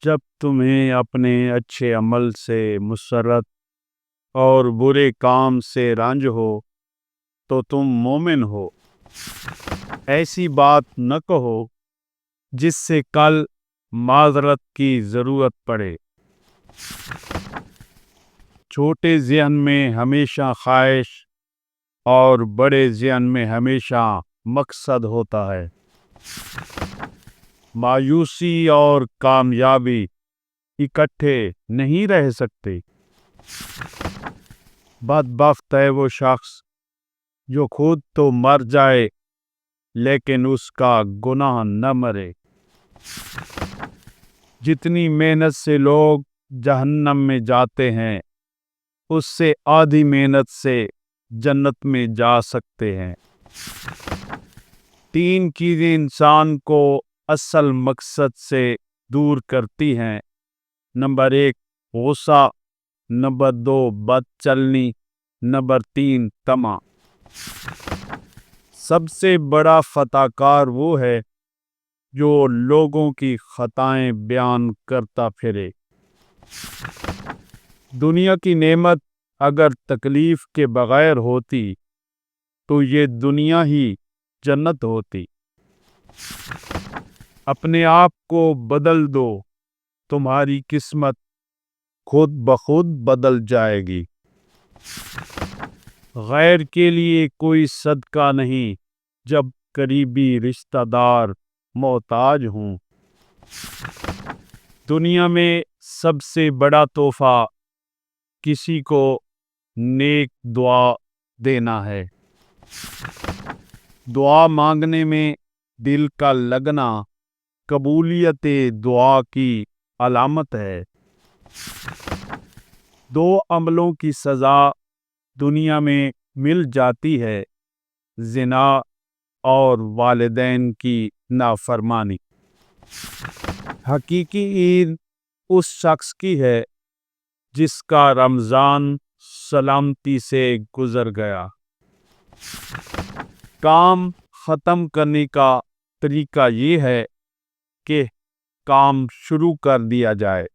جب تمہیں اپنے اچھے عمل سے مسرت اور برے کام سے رنج ہو تو تم مومن ہو۔ ایسی بات نہ کہو جس سے کل معذرت کی ضرورت پڑے۔ چھوٹے ذہن میں ہمیشہ خواہش اور بڑے ذہن میں ہمیشہ مقصد ہوتا ہے۔ مایوسی اور کامیابی اکٹھے نہیں رہ سکتے۔ بدبخت ہے وہ شخص جو خود تو مر جائے لیکن اس کا گناہ نہ مرے۔ جتنی محنت سے لوگ جہنم میں جاتے ہیں اس سے آدھی محنت سے جنت میں جا سکتے ہیں۔ تین چیزیں انسان کو اصل مقصد سے دور کرتی ہیں۔ نمبر 1 غصہ، نمبر 2 بد چلنی، نمبر 3 طمع۔ سب سے بڑا فتح کار وہ ہے جو لوگوں کی خطائیں بیان کرتا پھرے۔ دنیا کی نعمت اگر تکلیف کے بغیر ہوتی تو یہ دنیا ہی جنت ہوتی۔ اپنے آپ کو بدل دو، تمہاری قسمت خود بخود بدل جائے گی۔ غیر کے لیے کوئی صدقہ نہیں جب قریبی رشتہ دار محتاج ہوں۔ دنیا میں سب سے بڑا تحفہ کسی کو نیک دعا دینا ہے۔ دعا مانگنے میں دل کا لگنا قبولیت دعا کی علامت ہے۔ 2 عملوں کی سزا دنیا میں مل جاتی ہے، زنا اور والدین کی نافرمانی۔ حقیقی عید اس شخص کی ہے جس کا رمضان سلامتی سے گزر گیا۔ کام ختم کرنے کا طریقہ یہ ہے کہ کام شروع کر دیا جائے۔